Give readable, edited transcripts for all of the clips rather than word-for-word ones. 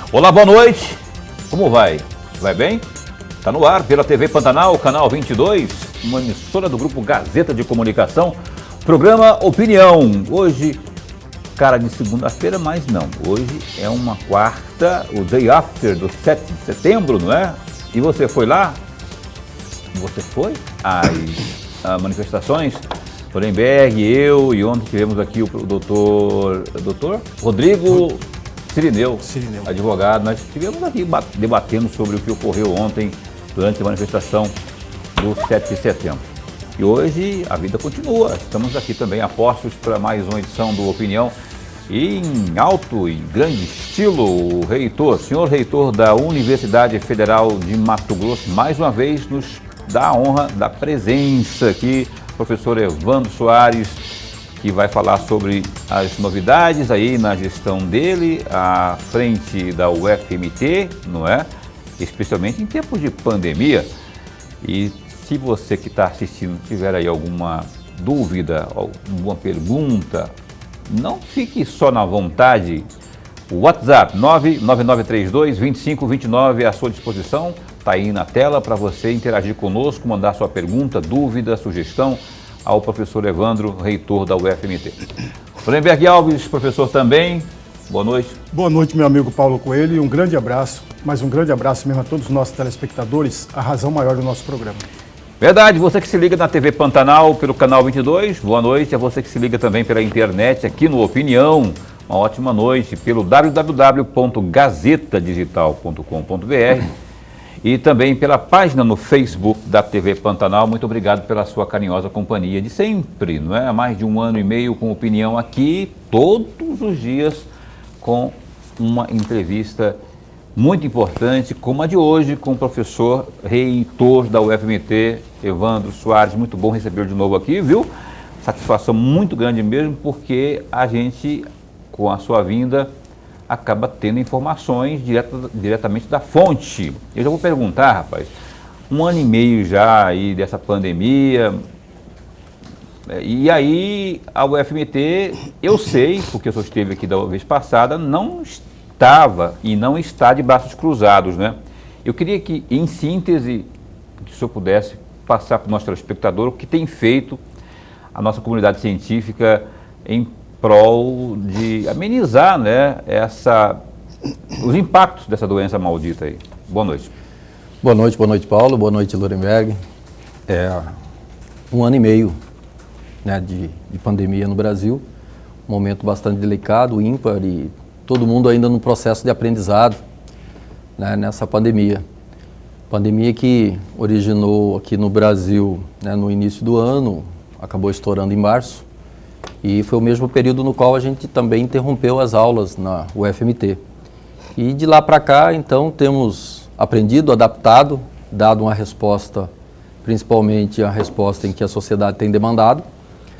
Olá, boa noite. Como vai? Vai bem? Está no ar pela TV Pantanal, canal 22, uma emissora do Grupo Gazeta de Comunicação, programa Opinião. Hoje, cara de segunda-feira, mas não. Hoje é uma quarta, o day after do 7 de setembro, não é? E você foi lá? Você foi às manifestações? Lorenberg, eu e ontem tivemos aqui o doutor Rodrigo Cirineu, advogado. Nós estivemos aqui debatendo sobre o que ocorreu ontem durante a manifestação do 7 de setembro. E hoje a vida continua. Estamos aqui também a postos para mais uma edição do Opinião. E em alto e grande estilo, o senhor reitor da Universidade Federal de Mato Grosso, mais uma vez nos dá a honra da presença aqui, professor Evandro Soares, que vai falar sobre as novidades aí na gestão dele, à frente da UFMT, não é? Especialmente em tempos de pandemia. E se você que está assistindo tiver aí alguma dúvida, alguma pergunta, não fique só na vontade. O WhatsApp 99932-2529 à sua disposição. Está aí na tela para você interagir conosco, mandar sua pergunta, dúvida, sugestão ao professor Evandro, reitor da UFMT. Lorenberg Alves, professor também, boa noite. Boa noite, meu amigo Paulo Coelho, e um grande abraço, mas um grande abraço mesmo a todos os nossos telespectadores, a razão maior do nosso programa. Verdade, você que se liga na TV Pantanal pelo canal 22, boa noite. A você que se liga também pela internet aqui no Opinião, uma ótima noite, pelo www.gazetadigital.com.br e também pela página no Facebook da TV Pantanal. Muito obrigado pela sua carinhosa companhia de sempre, não é? Há mais de 1 ano e meio com Opinião aqui, todos os dias, com uma entrevista muito importante, como a de hoje, com o professor reitor da UFMT, Evandro Soares. Muito bom recebê-lo de novo aqui, viu? Satisfação muito grande mesmo, porque a gente, com a sua vinda, acaba tendo informações diretamente da fonte. Eu já vou perguntar, rapaz, 1 ano e meio já aí dessa pandemia, e aí a UFMT, eu sei, porque eu só esteve aqui da vez passada, não estava e não está de braços cruzados, né? Eu queria que, em síntese, que o senhor pudesse passar para o nosso telespectador o que tem feito a nossa comunidade científica em prol de amenizar, né, os impactos dessa doença maldita aí. Boa noite. Boa noite, Paulo. Boa noite, Lorenberg. 1 ano e meio, né, de pandemia no Brasil, um momento bastante delicado, ímpar, e todo mundo ainda no processo de aprendizado, né, nessa pandemia. Pandemia que originou aqui no Brasil, né, no início do ano, acabou estourando em março, e foi o mesmo período no qual a gente também interrompeu as aulas na UFMT. E de lá para cá, então, temos aprendido, adaptado, dado uma resposta, principalmente a resposta em que a sociedade tem demandado,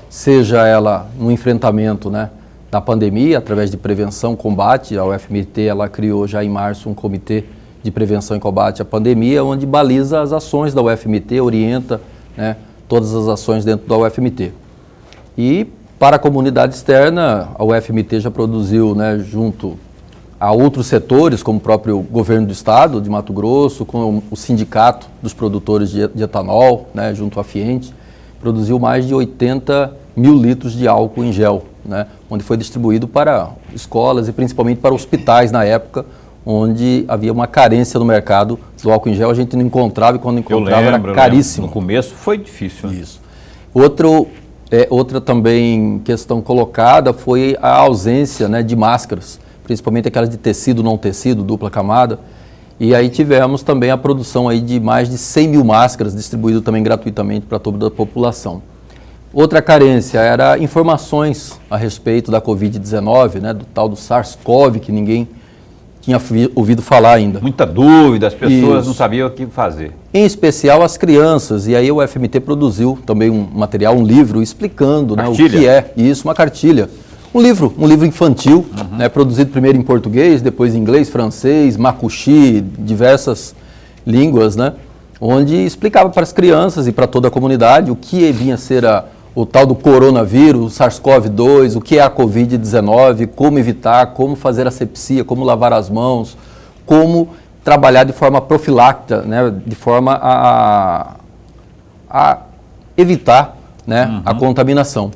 seja ela no enfrentamento, né, da pandemia, através de prevenção, combate. A UFMT ela criou já em março um comitê de prevenção e combate à pandemia, onde baliza as ações da UFMT, orienta, né, todas as ações dentro da UFMT. E para a comunidade externa, a UFMT já produziu, né, junto a outros setores, como o próprio governo do estado de Mato Grosso, com o sindicato dos produtores de etanol, né, junto à Fiente, produziu mais de 80 mil litros de álcool em gel, né, onde foi distribuído para escolas e principalmente para hospitais na época, onde havia uma carência no mercado do álcool em gel. A gente não encontrava, e quando encontrava era caríssimo. No começo foi difícil, né? Isso. Outra também questão colocada foi a ausência, né, de máscaras, principalmente aquelas de tecido, não tecido, dupla camada. E aí tivemos também a produção aí de mais de 100 mil máscaras, distribuídas também gratuitamente para toda a população. Outra carência era informações a respeito da Covid-19, né, do tal do SARS-CoV, que ninguém tinha ouvido falar ainda. Muita dúvida, as pessoas não sabiam o que fazer. Em especial as crianças, e aí o UFMT produziu também um material, um livro, explicando, né, o que é isso, uma cartilha. Um livro infantil, né, produzido primeiro em português, depois em inglês, francês, macuxi, diversas línguas, né, onde explicava para as crianças e para toda a comunidade o que vinha a ser o tal do coronavírus, o SARS-CoV-2, o que é a Covid-19, como evitar, como fazer asepsia, como lavar as mãos, como trabalhar de forma profiláctica, né, de forma a evitar, né, a contaminação.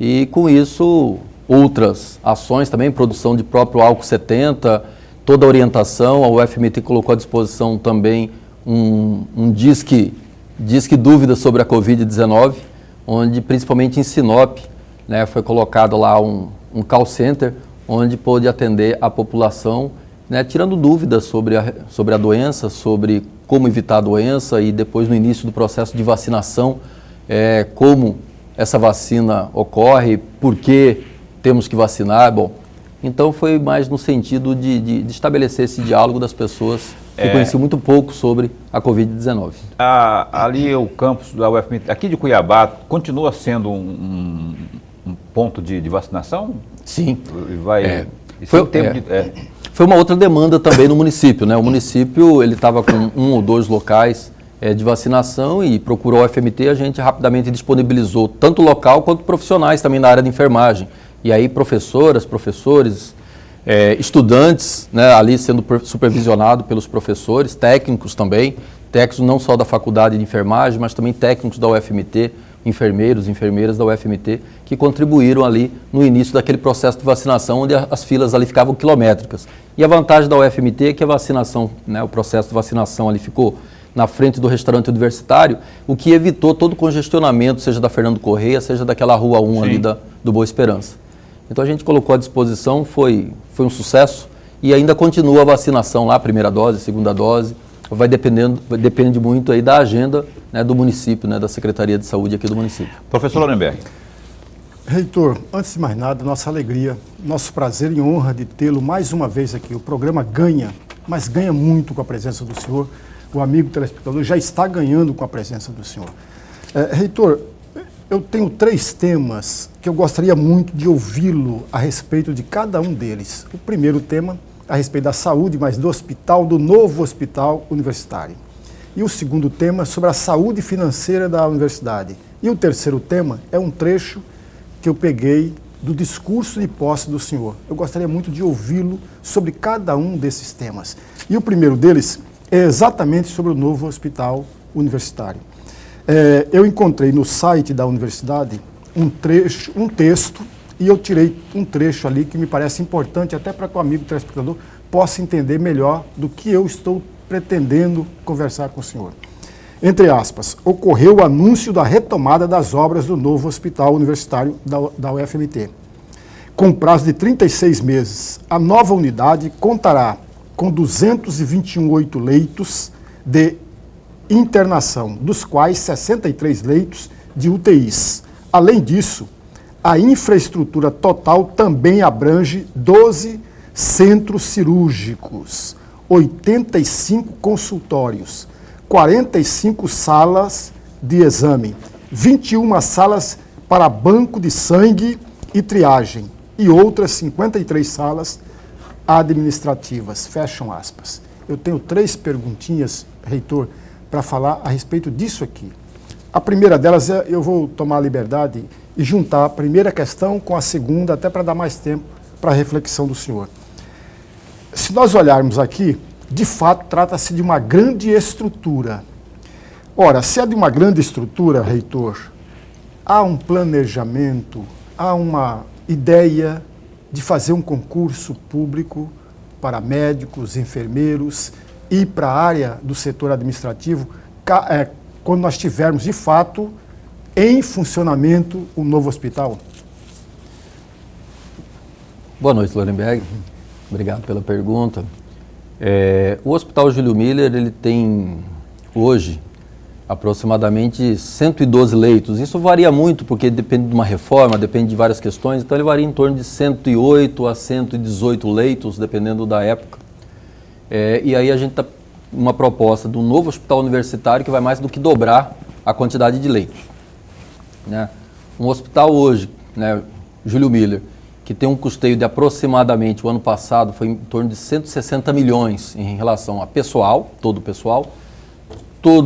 E com isso, outras ações também, produção de próprio álcool 70, toda a orientação, a UFMT colocou à disposição também um disque dúvida sobre a Covid-19, onde principalmente em Sinop, né, foi colocado lá um call center, onde pôde atender a população, né, tirando dúvidas sobre a doença, sobre como evitar a doença e depois no início do processo de vacinação, como essa vacina ocorre, por que temos que vacinar. Bom, então foi mais no sentido de estabelecer esse diálogo das pessoas que conheciam muito pouco sobre a Covid-19. Ali o campus da UFMT, aqui de Cuiabá, continua sendo um ponto de vacinação? Sim. Foi uma outra demanda também no município, né? O município ele estava com 1 ou 2 locais de vacinação e procurou a UFMT, a gente rapidamente disponibilizou tanto local quanto profissionais também na área de enfermagem. E aí professoras, professores, estudantes, né, ali sendo supervisionado pelos professores, técnicos também, técnicos não só da faculdade de enfermagem, mas também técnicos da UFMT, enfermeiros, enfermeiras da UFMT, que contribuíram ali no início daquele processo de vacinação, onde as filas ali ficavam quilométricas. E a vantagem da UFMT é que a vacinação, né, o processo de vacinação ali ficou na frente do restaurante universitário, o que evitou todo o congestionamento, seja da Fernando Correia, seja daquela Rua 1 ali do Boa Esperança. Então a gente colocou à disposição, foi um sucesso e ainda continua a vacinação lá, primeira dose, segunda dose, depende muito aí da agenda, né, do município, né, da Secretaria de Saúde aqui do município. Professor Lorenberg. Reitor, antes de mais nada, nossa alegria, nosso prazer e honra de tê-lo mais uma vez aqui. O programa ganha, mas ganha muito com a presença do senhor. O amigo telespectador já está ganhando com a presença do senhor. Reitor, eu tenho 3 temas que eu gostaria muito de ouvi-lo a respeito de cada um deles. O primeiro tema, a respeito da saúde, mas do hospital, do novo hospital universitário. E o segundo tema, sobre a saúde financeira da universidade. E o terceiro tema é um trecho que eu peguei do discurso de posse do senhor. Eu gostaria muito de ouvi-lo sobre cada um desses temas. E o primeiro deles é exatamente sobre o novo hospital universitário. Eu encontrei no site da universidade um texto, e eu tirei um trecho ali que me parece importante até para que o amigo telespectador possa entender melhor do que eu estou pretendendo conversar com o senhor. Entre aspas, ocorreu o anúncio da retomada das obras do novo hospital universitário da UFMT. Com prazo de 36 meses, a nova unidade contará com 228 leitos de internação, dos quais 63 leitos de UTIs. Além disso, a infraestrutura total também abrange 12 centros cirúrgicos, 85 consultórios, 45 salas de exame, 21 salas para banco de sangue e triagem e outras 53 salas administrativas. Fecham aspas. Eu tenho 3 perguntinhas, reitor, para falar a respeito disso aqui. A primeira delas, eu vou tomar a liberdade e juntar a primeira questão com a segunda, até para dar mais tempo para a reflexão do senhor. Se nós olharmos aqui, de fato, trata-se de uma grande estrutura. Ora, se é de uma grande estrutura, reitor, há um planejamento, há uma ideia de fazer um concurso público para médicos, enfermeiros e para a área do setor administrativo, quando nós tivermos, de fato, em funcionamento o novo hospital? Boa noite, Lorenberg. Obrigado pela pergunta. O Hospital Júlio Miller, ele tem hoje aproximadamente 112 leitos. Isso varia muito porque depende de uma reforma, depende de várias questões, então ele varia em torno de 108 a 118 leitos, dependendo da época. E aí a gente está uma proposta de um novo hospital universitário que vai mais do que dobrar a quantidade de leitos. Né? Um hospital hoje, né, Júlio Miller, que tem um custeio de aproximadamente, o ano passado, foi em torno de 160 milhões em relação a pessoal, todo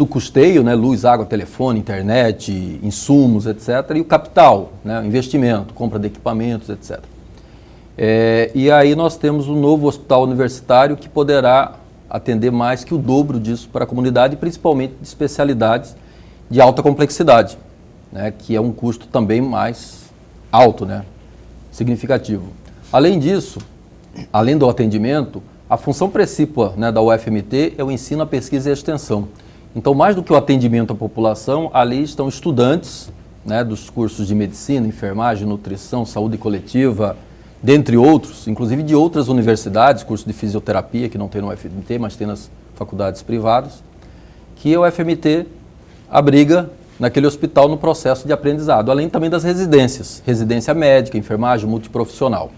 o custeio, né, luz, água, telefone, internet, insumos, etc., e o capital, né, investimento, compra de equipamentos, etc. E aí nós temos um novo hospital universitário que poderá atender mais que o dobro disso para a comunidade, principalmente de especialidades de alta complexidade, né, que é um custo também mais alto, né, significativo. Além disso, além do atendimento, a função principal, né, da UFMT é o ensino, a pesquisa e a extensão. Então, mais do que o atendimento à população, ali estão estudantes, né, dos cursos de medicina, enfermagem, nutrição, saúde coletiva, dentre outros, inclusive de outras universidades, curso de fisioterapia, que não tem no UFMT, mas tem nas faculdades privadas, que a UFMT abriga naquele hospital no processo de aprendizado, além também das residências, residência médica, enfermagem, multiprofissional.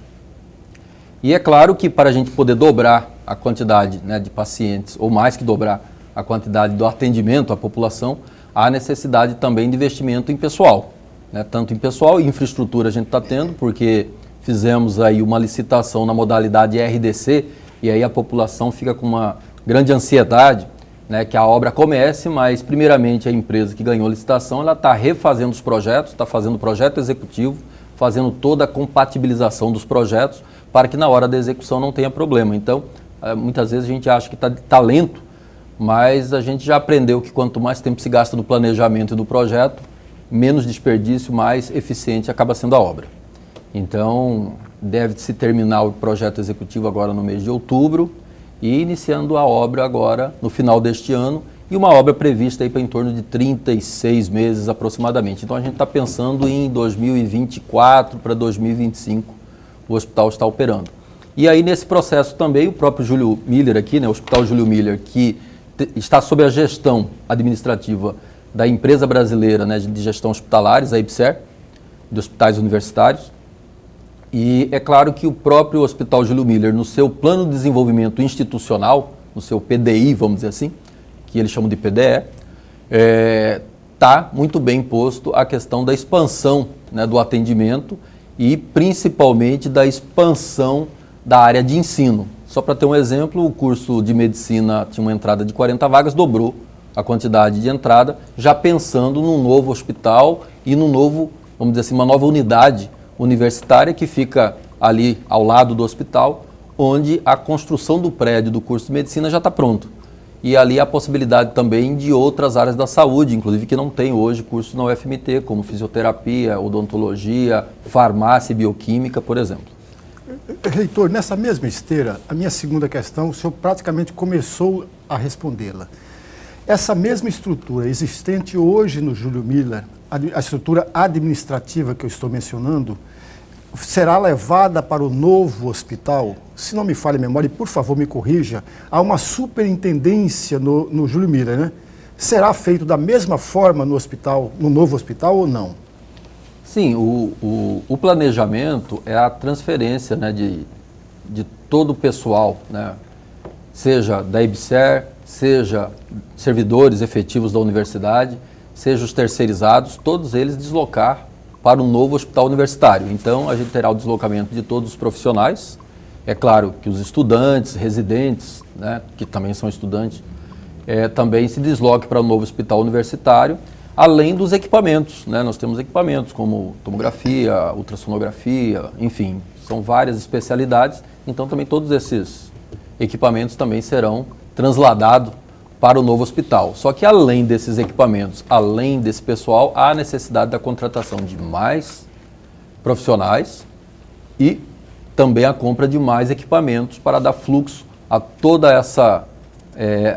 E é claro que para a gente poder dobrar a quantidade, né, de pacientes, ou mais que dobrar a quantidade do atendimento à população, há necessidade também de investimento em pessoal, né, tanto em pessoal e infraestrutura a gente está tendo, porque fizemos aí uma licitação na modalidade RDC e aí a população fica com uma grande ansiedade, né, que a obra comece, mas primeiramente a empresa que ganhou a licitação, ela está refazendo os projetos, está fazendo o projeto executivo, fazendo toda a compatibilização dos projetos para que na hora da execução não tenha problema. Então, muitas vezes a gente acha que está lento, mas a gente já aprendeu que quanto mais tempo se gasta no planejamento e do projeto, menos desperdício, mais eficiente acaba sendo a obra. Então, deve-se terminar o projeto executivo agora no mês de outubro e iniciando a obra agora no final deste ano e uma obra prevista aí para em torno de 36 meses aproximadamente. Então, a gente está pensando em 2024 para 2025 o hospital está operando. E aí, nesse processo também, o próprio Júlio Miller aqui, né, o Hospital Júlio Miller, que está sob a gestão administrativa da empresa brasileira, né, de gestão hospitalares, a IBSER, de hospitais universitários. E é claro que o próprio Hospital Júlio Miller, no seu plano de desenvolvimento institucional, no seu PDI, vamos dizer assim, que eles chamam de PDE, está muito bem posto a questão da expansão, né, do atendimento e principalmente da expansão da área de ensino. Só para ter um exemplo, o curso de medicina tinha uma entrada de 40 vagas, dobrou a quantidade de entrada, já pensando num novo hospital e num novo, vamos dizer assim, uma nova unidade universitária que fica ali ao lado do hospital, onde a construção do prédio do curso de medicina já está pronto. E ali a possibilidade também de outras áreas da saúde, inclusive que não tem hoje curso na UFMT, como fisioterapia, odontologia, farmácia e bioquímica, por exemplo. Reitor, nessa mesma esteira, a minha segunda questão, o senhor praticamente começou a respondê-la. Essa mesma estrutura existente hoje no Júlio Miller, a estrutura administrativa que eu estou mencionando, será levada para o novo hospital? Se não me falha a memória, e por favor me corrija, há uma superintendência no Júlio Miller, né? Será feito da mesma forma no hospital, no novo hospital ou não? Sim, o planejamento é a transferência, né, de todo o pessoal, né, seja da IBSER, seja servidores efetivos da universidade, seja os terceirizados, todos eles deslocar para um novo hospital universitário. Então, a gente terá o deslocamento de todos os profissionais. É claro que os estudantes, residentes, né, que também são estudantes, também se desloquem para o novo hospital universitário, além dos equipamentos, né? Nós temos equipamentos como tomografia, ultrassonografia, enfim, são várias especialidades. Então, também todos esses equipamentos também serão transladados para o novo hospital. Só que além desses equipamentos, além desse pessoal, há necessidade da contratação de mais profissionais e também a compra de mais equipamentos para dar fluxo a toda essa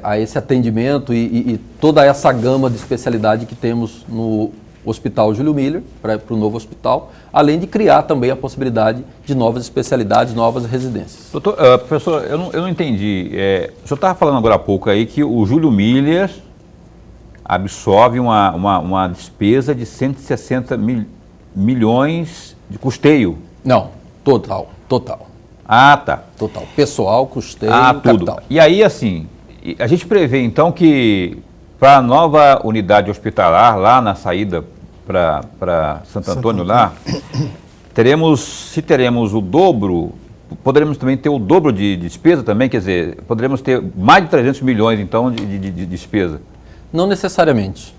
a esse atendimento e toda essa gama de especialidade que temos no Hospital Júlio Miller, para o novo hospital, além de criar também a possibilidade de novas especialidades, novas residências. Doutor, professor, eu não entendi. O senhor estava falando agora há pouco aí que o Júlio Miller absorve uma despesa de 160 milhões de custeio. Não, total. Ah, tá. Total. Pessoal, custeio, tudo. capital. E aí, assim, a gente prevê então que para a nova unidade hospitalar, lá na saída para Santo Antônio, lá, se teremos o dobro, poderemos também ter o dobro de despesa também, quer dizer, poderemos ter mais de 300 milhões então de despesa? Não necessariamente,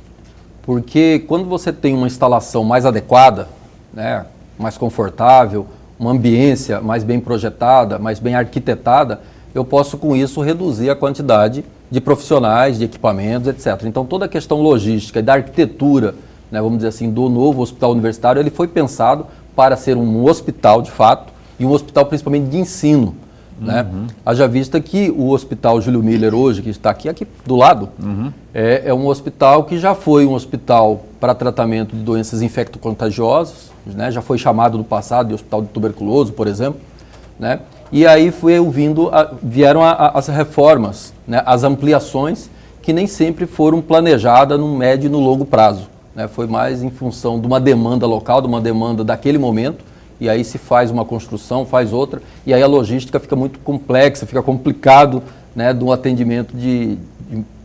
porque quando você tem uma instalação mais adequada, né, mais confortável, uma ambiência mais bem projetada, mais bem arquitetada, eu posso com isso reduzir a quantidade de profissionais, de equipamentos, etc. Então toda a questão logística e da arquitetura, né, vamos dizer assim, do novo hospital universitário, ele foi pensado para ser um hospital de fato e um hospital principalmente de ensino. Né? Haja vista que o Hospital Júlio Miller hoje, que está aqui do lado, é um hospital que já foi um hospital para tratamento de doenças infectocontagiosas, né? Já foi chamado no passado de hospital de tuberculoso, por exemplo, né? E aí vieram as reformas, né? As ampliações que nem sempre foram planejadas no médio e no longo prazo, né? Foi mais em função de uma demanda local, de uma demanda daquele momento. E aí se faz uma construção, faz outra, e aí a logística fica muito complexa, fica complicado, né, do atendimento de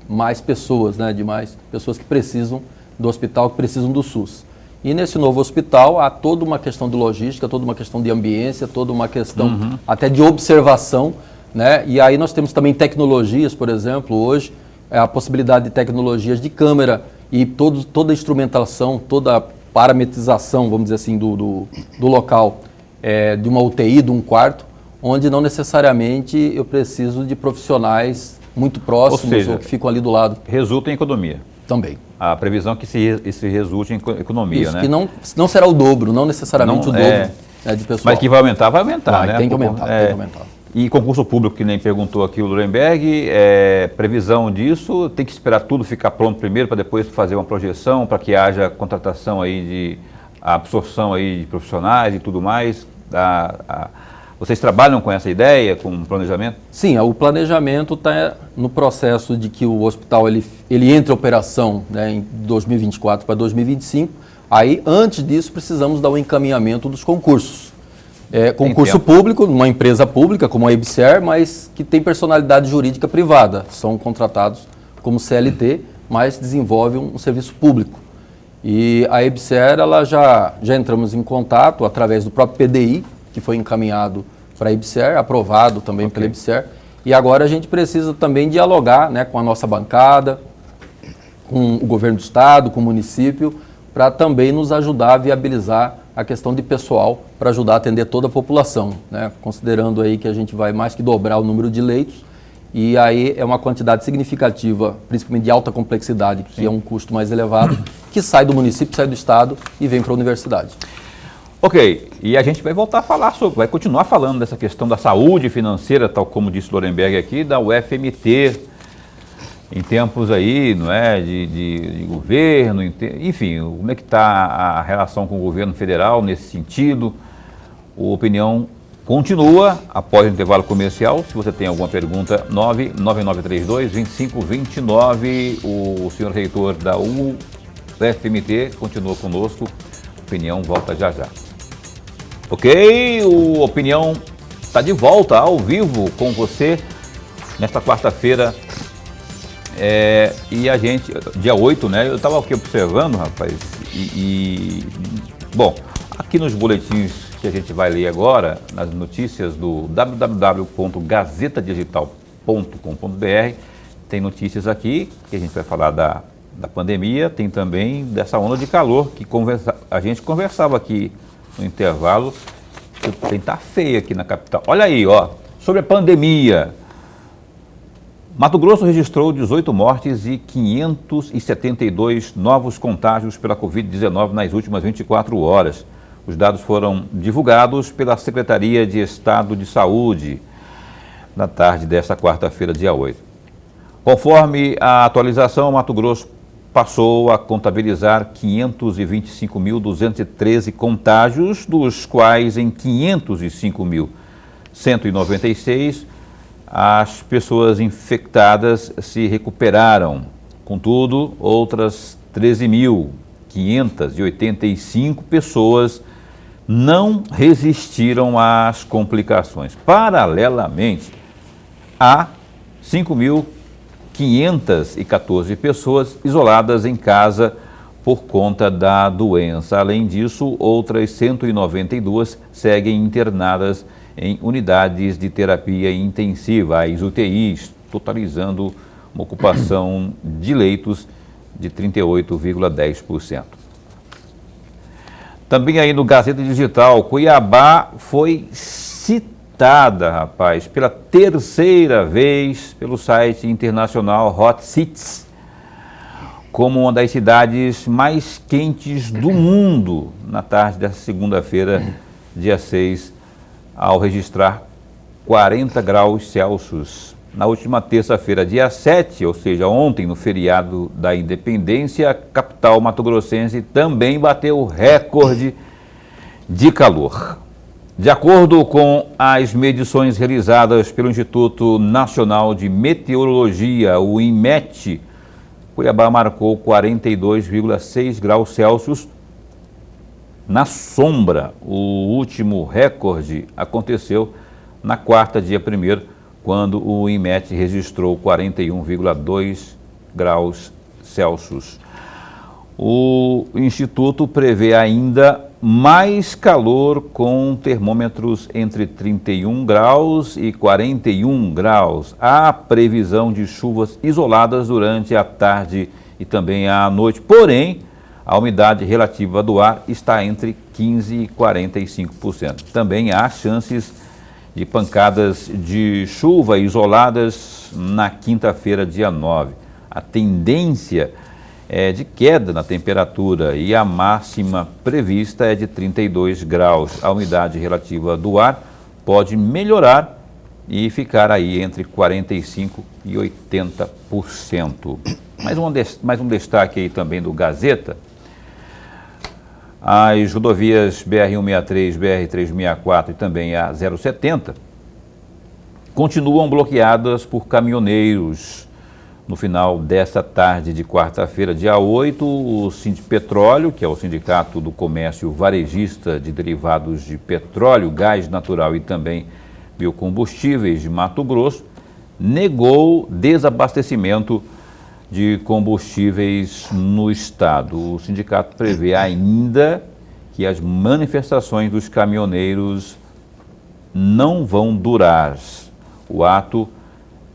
mais pessoas, né, de mais pessoas que precisam do hospital, que precisam do SUS. E nesse novo hospital há toda uma questão de logística, toda uma questão de ambiência, toda uma questão até de observação, né, e aí nós temos também tecnologias, por exemplo, hoje, a possibilidade de tecnologias de câmera e toda a instrumentação, toda a parametrização, vamos dizer assim, do local, de uma UTI, de um quarto, onde não necessariamente eu preciso de profissionais muito próximos ou que ficam ali do lado. Resulta em economia. Também. A previsão é que se resulte em economia, isso, né? Que não será o dobro, não necessariamente o dobro, né, de pessoal. Mas que vai aumentar, né? Tem que aumentar, tem que aumentar. E concurso público, que nem perguntou aqui o Lurenberg, previsão disso, tem que esperar tudo ficar pronto primeiro para depois fazer uma projeção, para que haja contratação aí a absorção aí de profissionais e tudo mais. Vocês trabalham com essa ideia, com o planejamento? Sim, o planejamento está no processo de que o hospital ele entre em operação, né, em 2024 para 2025. Aí, antes disso, precisamos dar um encaminhamento dos concursos. Concurso público, uma empresa pública como a EBSER, mas que tem personalidade jurídica privada. São contratados como CLT, mas desenvolvem um serviço público. E a EBSER, ela já entramos em contato através do próprio PDI, que foi encaminhado para a EBSER, aprovado também pela EBSER. E agora a gente precisa também dialogar, né, com a nossa bancada, com o governo do estado, com o município, para também nos ajudar a viabilizar a questão de pessoal para ajudar a atender toda a população, né? Considerando aí que a gente vai mais que dobrar o número de leitos e aí é uma quantidade significativa, principalmente de alta complexidade, que é um custo mais elevado, que sai do município, sai do estado e vem para a universidade. Ok, e a gente vai voltar a falar vai continuar falando dessa questão da saúde financeira, tal como disse o Lurenberg aqui, da UFMT, em tempos aí, não é, de governo, enfim, como é que está a relação com o governo federal nesse sentido? A opinião continua após o intervalo comercial. Se você tem alguma pergunta, 99932-2529. O senhor reitor da UFMT continua conosco. Opinião volta já já. Ok, o Opinião está de volta ao vivo com você nesta quarta-feira. E a gente, dia 8, né? Eu estava aqui observando, rapaz, bom, aqui nos boletins que a gente vai ler agora, nas notícias do www.gazetadigital.com.br, tem notícias aqui, que a gente vai falar da pandemia, tem também dessa onda de calor, que a gente conversava aqui no intervalo, que tá feio aqui na capital. Olha aí, ó, sobre a pandemia. Mato Grosso registrou 18 mortes e 572 novos contágios pela Covid-19 nas últimas 24 horas. Os dados foram divulgados pela Secretaria de Estado de Saúde na tarde desta quarta-feira, dia 8. Conforme a atualização, Mato Grosso passou a contabilizar 525.213 contágios, dos quais em 505.196 as pessoas infectadas se recuperaram. Contudo, outras 13.585 pessoas não resistiram às complicações. Paralelamente, há 5.514 pessoas isoladas em casa por conta da doença. Além disso, outras 192 seguem internadas em unidades de terapia intensiva, as UTIs, totalizando uma ocupação de leitos de 38,10%. Também aí no Gazeta Digital, Cuiabá foi citada, rapaz, pela terceira vez pelo site internacional Hot Cities, como uma das cidades mais quentes do mundo na tarde dessa segunda-feira, dia 6, ao registrar 40 graus Celsius. Na última terça-feira, dia 7, ou seja, ontem, no feriado da Independência, a capital mato-grossense também bateu recorde de calor. De acordo com as medições realizadas pelo Instituto Nacional de Meteorologia, o INMET, Cuiabá marcou 42,6 graus Celsius na sombra. O último recorde aconteceu na quarta, dia 1º, quando o INMET registrou 41,2 graus Celsius. O Instituto prevê ainda mais calor, com termômetros entre 31 graus e 41 graus. Há previsão de chuvas isoladas durante a tarde e também à noite, porém, a umidade relativa do ar está entre 15% e 45%. Também há chances de pancadas de chuva isoladas na quinta-feira, dia 9. A tendência é de queda na temperatura e a máxima prevista é de 32 graus. A umidade relativa do ar pode melhorar e ficar aí entre 45% e 80%. Mais um destaque aí também do Gazeta. As rodovias BR-163, BR-364 e também a 070 continuam bloqueadas por caminhoneiros. No final desta tarde de quarta-feira, dia 8, o Sindipetróleo, que é o Sindicato do Comércio Varejista de Derivados de Petróleo, Gás Natural e também Biocombustíveis de Mato Grosso, negou desabastecimento de combustíveis no estado. O sindicato prevê ainda que as manifestações dos caminhoneiros não vão durar. O ato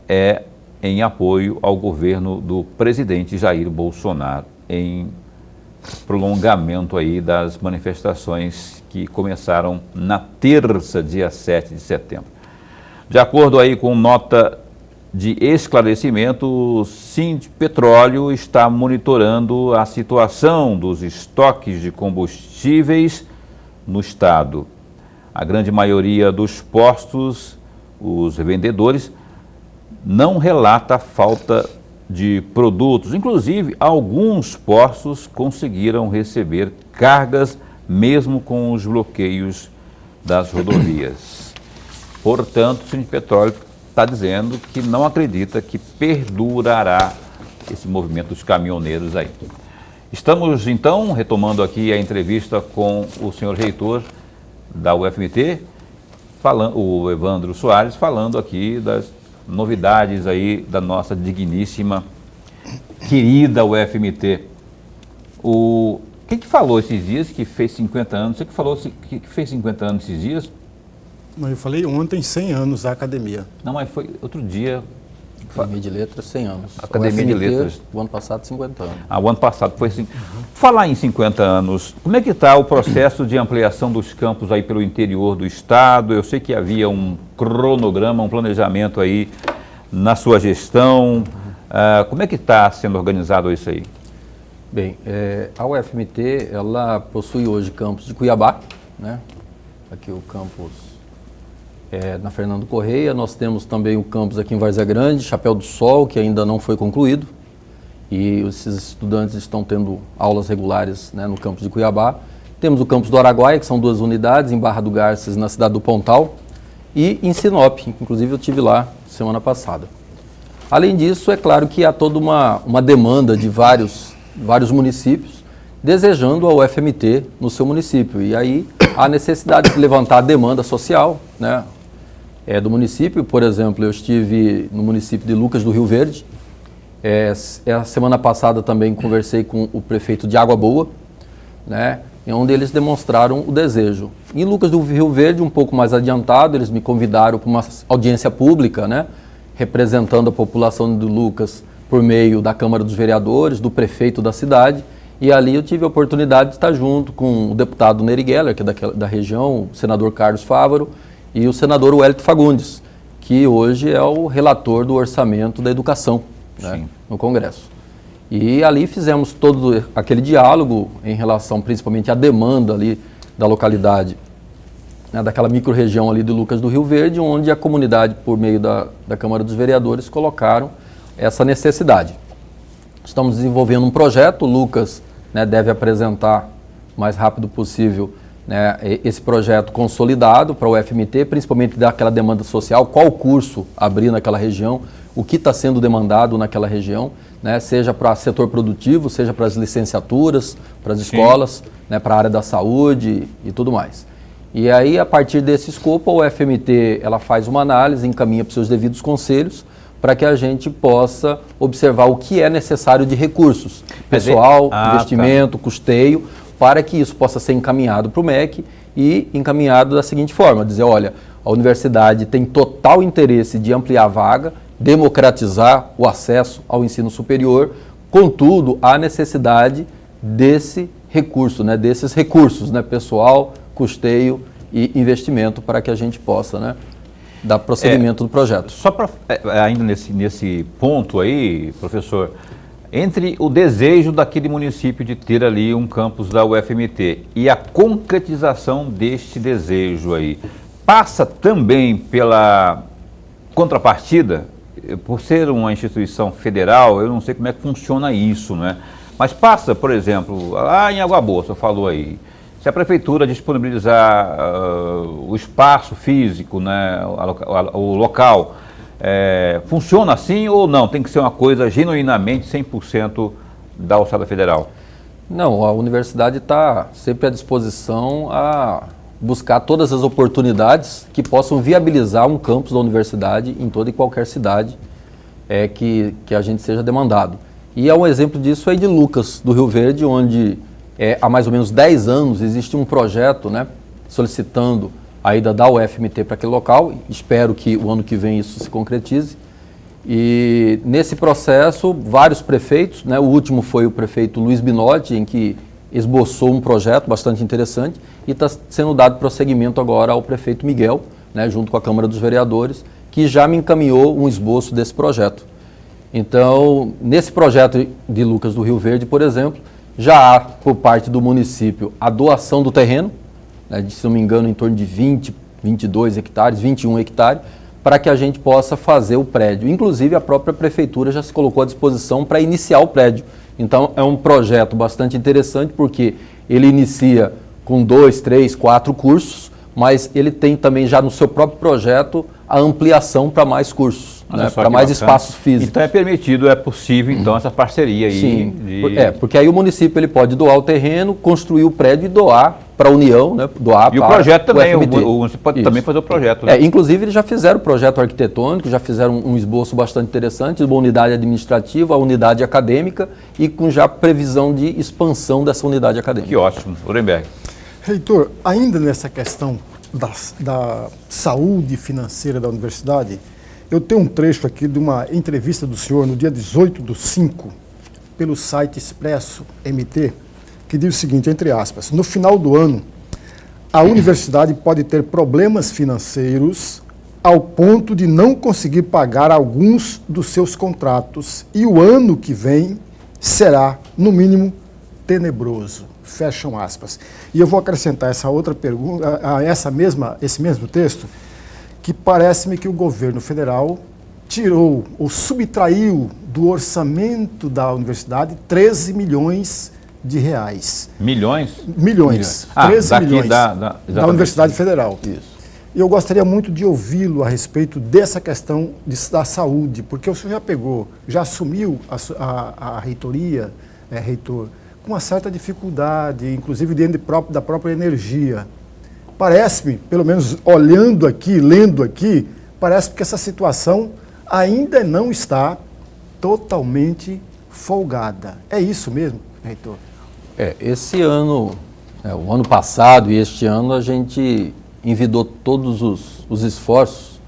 é em apoio ao governo do presidente Jair Bolsonaro, em prolongamento aí das manifestações que começaram na terça, dia 7 de setembro. De acordo aí com nota de esclarecimento, o Sindipetróleo está monitorando a situação dos estoques de combustíveis no estado. A grande maioria dos postos, os vendedores, não relata falta de produtos. Inclusive, alguns postos conseguiram receber cargas mesmo com os bloqueios das rodovias. Portanto, o Sindipetróleo está dizendo que não acredita que perdurará esse movimento dos caminhoneiros aí. Estamos, então, retomando aqui a entrevista com o senhor reitor da UFMT, o Evandro Soares, falando aqui das novidades aí da nossa digníssima, querida UFMT. Quem que falou esses dias que fez 50 anos? Você que falou que fez 50 anos esses dias? Não, eu falei ontem 100 anos da academia. Não, mas foi outro dia. Academia de Letras, 100 anos. Academia de Letras. O ano passado, 50 anos. O ano passado foi assim. Falar em 50 anos, como é que está o processo de ampliação dos campos aí pelo interior do estado? Eu sei que havia um cronograma, um planejamento aí na sua gestão. Como é que está sendo organizado isso aí? Bem, a UFMT, ela possui hoje campus de Cuiabá, né? Aqui o campus na Fernando Correia. Nós temos também o campus aqui em Várzea Grande, Chapéu do Sol, que ainda não foi concluído. E esses estudantes estão tendo aulas regulares, né, no campus de Cuiabá. Temos o campus do Araguaia, que são 2 unidades, em Barra do Garças, na cidade do Pontal, e em Sinop, inclusive eu estive lá semana passada. Além disso, é claro que há toda uma demanda de vários municípios desejando a UFMT no seu município. E aí há necessidade de levantar a demanda social, né, do município. Por exemplo, eu estive no município de Lucas do Rio Verde. A semana passada também conversei com o prefeito de Água Boa, né, onde eles demonstraram o desejo. Em Lucas do Rio Verde, um pouco mais adiantado, eles me convidaram para uma audiência pública, né, representando a população de Lucas por meio da Câmara dos Vereadores, do prefeito da cidade, e ali eu tive a oportunidade de estar junto com o deputado Nery Geller, que é da região, o senador Carlos Fávaro, e o senador Wellington Fagundes, que hoje é o relator do orçamento da educação, né, no Congresso. E ali fizemos todo aquele diálogo em relação principalmente à demanda ali da localidade, né, daquela micro-região ali de Lucas do Rio Verde, onde a comunidade, por meio da Câmara dos Vereadores, colocaram essa necessidade. Estamos desenvolvendo um projeto, o Lucas, né, deve apresentar o mais rápido possível, né, esse projeto consolidado para o UFMT, principalmente daquela demanda social, qual curso abrir naquela região, o que está sendo demandado naquela região, né, seja para setor produtivo, seja para as licenciaturas, para as escolas, né, para a área da saúde e tudo mais. E aí, a partir desse escopo, a UFMT ela faz uma análise, encaminha para os seus devidos conselhos, para que a gente possa observar o que é necessário de recursos, pessoal, investimento, custeio, para que isso possa ser encaminhado para o MEC e encaminhado da seguinte forma, dizer, olha, a universidade tem total interesse de ampliar a vaga, democratizar o acesso ao ensino superior, contudo, há necessidade desse recurso, né, desses recursos, né, pessoal, custeio e investimento para que a gente possa, né, dar prosseguimento do projeto. Só para, ainda nesse ponto aí, professor, entre o desejo daquele município de ter ali um campus da UFMT e a concretização deste desejo aí, passa também pela contrapartida, por ser uma instituição federal, eu não sei como é que funciona isso, né? Mas passa, por exemplo, lá em Água Boa, você falou aí, se a prefeitura disponibilizar o espaço físico, né, o local, funciona assim ou não? Tem que ser uma coisa genuinamente 100% da alçada federal? Não, a universidade está sempre à disposição a buscar todas as oportunidades que possam viabilizar um campus da universidade em toda e qualquer cidade que a gente seja demandado. E um exemplo disso é de Lucas, do Rio Verde, onde há mais ou menos 10 anos existe um projeto, né, solicitando a ida da UFMT para aquele local. Espero que o ano que vem isso se concretize. E nesse processo, vários prefeitos, né, o último foi o prefeito Luiz Binotti, em que esboçou um projeto bastante interessante e está sendo dado prosseguimento agora ao prefeito Miguel, né, junto com a Câmara dos Vereadores, que já me encaminhou um esboço desse projeto. Então, nesse projeto de Lucas do Rio Verde, por exemplo, já há, por parte do município, a doação do terreno, né, de, se não me engano, em torno de 20, 22 hectares, 21 hectares, para que a gente possa fazer o prédio. Inclusive, a própria prefeitura já se colocou à disposição para iniciar o prédio. Então, é um projeto bastante interessante, porque ele inicia com 2, 3, 4 cursos, mas ele tem também já no seu próprio projeto a ampliação para mais cursos, né, para mais espaços físicos. Então é permitido, é possível então essa parceria aí. Sim, porque aí o município ele pode doar o terreno, construir o prédio e doar para a União, né, doar e para o projeto também, o UFMT. município pode também fazer o projeto. Né? Inclusive eles já fizeram o projeto arquitetônico, já fizeram um esboço bastante interessante, uma unidade administrativa, a unidade acadêmica e com já previsão de expansão dessa unidade acadêmica. Que ótimo, Urenberg. Reitor, ainda nessa questão da saúde financeira da universidade, eu tenho um trecho aqui de uma entrevista do senhor no dia 18/5, pelo site Expresso MT, que diz o seguinte, entre aspas, no final do ano, a universidade pode ter problemas financeiros ao ponto de não conseguir pagar alguns dos seus contratos e o ano que vem será, no mínimo, tenebroso. Fecham aspas. E eu vou acrescentar essa outra pergunta, esse mesmo texto, que parece-me que o governo federal tirou ou subtraiu do orçamento da universidade 13 milhões de reais. Milhões? Milhões. 13 milhões da Universidade Federal. Isso. E eu gostaria muito de ouvi-lo a respeito dessa questão da saúde, porque o senhor já assumiu a reitoria, reitor, com uma certa dificuldade, inclusive dentro da própria energia. Parece-me, pelo menos olhando aqui, lendo aqui, parece que essa situação ainda não está totalmente folgada. É isso mesmo, reitor? Esse ano, o ano passado e este ano, a gente envidou todos os esforços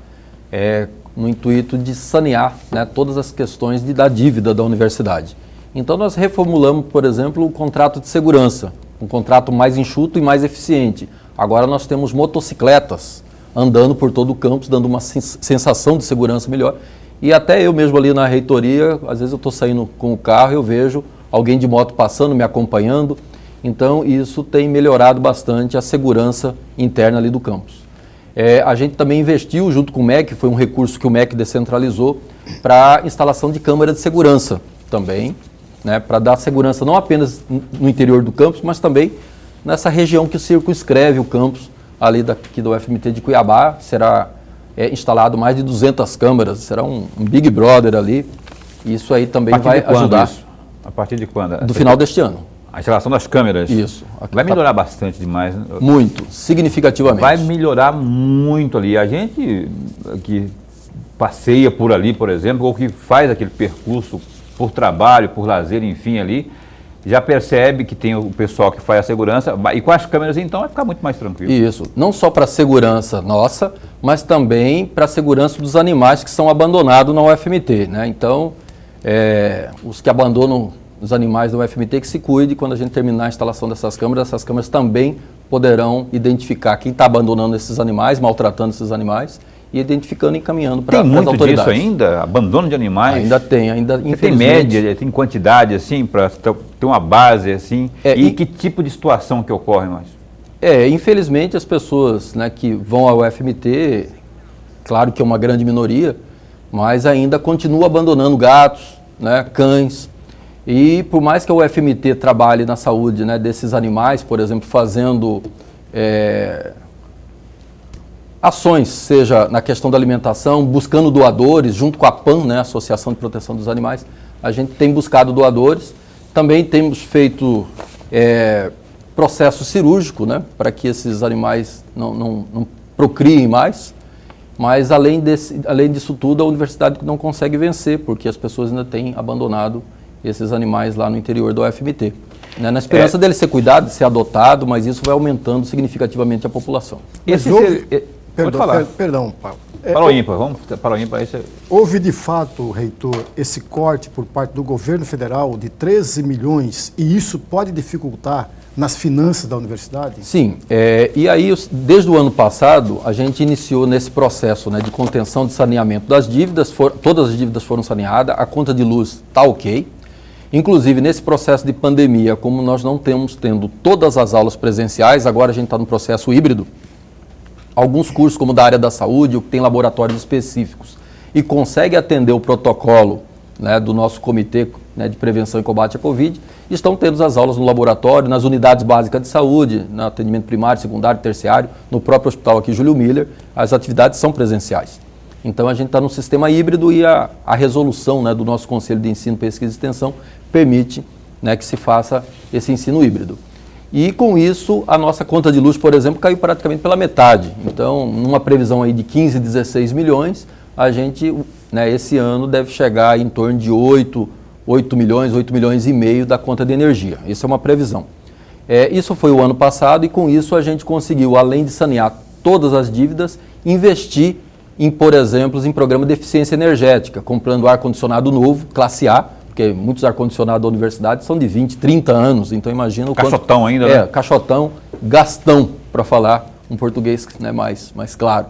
no intuito de sanear, né, todas as questões da dívida da universidade. Então, nós reformulamos, por exemplo, o contrato de segurança, um contrato mais enxuto e mais eficiente. Agora nós temos motocicletas andando por todo o campus, dando uma sensação de segurança melhor. E até eu mesmo ali na reitoria, às vezes eu estou saindo com o carro e eu vejo alguém de moto passando, me acompanhando. Então isso tem melhorado bastante a segurança interna ali do campus. A gente também investiu junto com o MEC, foi um recurso que o MEC descentralizou, para instalação de câmeras de segurança também, né, para dar segurança não apenas no interior do campus, mas também nessa região que circunscreve o campus ali daqui do UFMT de Cuiabá. Será instalado mais de 200 câmeras, será um Big Brother ali. Isso aí também vai ajudar. Isso? A partir de quando? Do final deste ano. A instalação das câmeras? Isso. Vai melhorar bastante demais, né? Muito, significativamente. Vai melhorar muito ali. A gente que passeia por ali, por exemplo, ou que faz aquele percurso por trabalho, por lazer, enfim, ali, já percebe que tem o pessoal que faz a segurança, e com as câmeras então vai ficar muito mais tranquilo. Isso, não só para a segurança nossa, mas também para a segurança dos animais que são abandonados na UFMT, né? Então, os que abandonam os animais da UFMT, que se cuide, quando a gente terminar a instalação dessas câmeras também poderão identificar quem está abandonando esses animais, maltratando esses animais, e identificando e encaminhando para as autoridades. Tem muito disso ainda? Abandono de animais? Ainda tem, infelizmente. Tem média, tem quantidade, assim, para ter uma base, assim? E que tipo de situação que ocorre mais? Infelizmente as pessoas, né, que vão ao UFMT, claro que é uma grande minoria, mas ainda continuam abandonando gatos, né, cães. E por mais que a UFMT trabalhe na saúde, né, desses animais, por exemplo, fazendo ações, seja na questão da alimentação, buscando doadores, junto com a APAN, né, Associação de Proteção dos Animais, a gente tem buscado doadores. Também temos feito processo cirúrgico, né, para que esses animais não procriem mais. Mas além disso tudo, a universidade não consegue vencer, porque as pessoas ainda têm abandonado esses animais lá no interior do UFMT. Né, na esperança dele ser cuidado, de ser adotado, mas isso vai aumentando significativamente a população. Pode falar. Perdão, Paulo. Para o ímpar, vamos para o ímpar. Houve de fato, reitor, esse corte por parte do governo federal de 13 milhões e isso pode dificultar nas finanças da universidade? Sim, e aí desde o ano passado a gente iniciou nesse processo, né, de contenção de saneamento das dívidas, todas as dívidas foram saneadas, a conta de luz está ok. Inclusive, nesse processo de pandemia, como nós não estamos tendo todas as aulas presenciais, agora a gente está no processo híbrido, alguns cursos, como da área da saúde, ou que tem laboratórios específicos, e consegue atender o protocolo, né, do nosso comitê, né, de prevenção e combate à Covid, estão tendo as aulas no laboratório, nas unidades básicas de saúde, no atendimento primário, secundário, terciário, no próprio hospital aqui, Júlio Miller, as atividades são presenciais. Então, a gente está no sistema híbrido e a resolução, né, do nosso Conselho de Ensino, Pesquisa e Extensão permite, né, que se faça esse ensino híbrido. E com isso, a nossa conta de luz, por exemplo, caiu praticamente pela metade. Então, numa previsão aí de 15, 16 milhões, a gente, né, esse ano deve chegar em torno de 8 milhões e meio da conta de energia. Isso é uma previsão. Isso foi o ano passado e com isso a gente conseguiu, além de sanear todas as dívidas, investir por exemplo, em programa de eficiência energética, comprando ar-condicionado novo, classe A, porque muitos ar-condicionados da universidade são de 20, 30 anos, então imagina o quanto... Caixotão ainda, né? Caixotão, gastão, para falar um português, né, mais claro.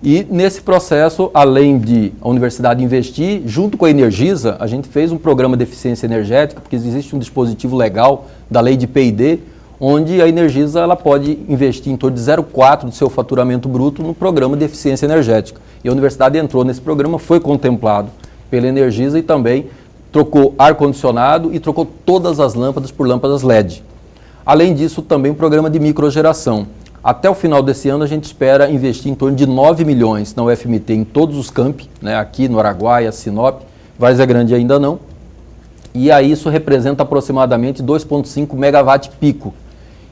E nesse processo, além de a universidade investir, junto com a Energisa, a gente fez um programa de eficiência energética, porque existe um dispositivo legal da lei de P&D, onde a Energisa ela pode investir em torno de 0,4% do seu faturamento bruto no programa de eficiência energética. E a universidade entrou nesse programa, foi contemplado pela Energisa e também trocou ar-condicionado e trocou todas as lâmpadas por lâmpadas LED. Além disso, também um programa de microgeração. Até o final desse ano, a gente espera investir em torno de 9 milhões na UFMT em todos os campi, né, aqui no Araguaia, Sinop, Várzea Grande ainda não. E aí isso representa aproximadamente 2,5 megawatt pico.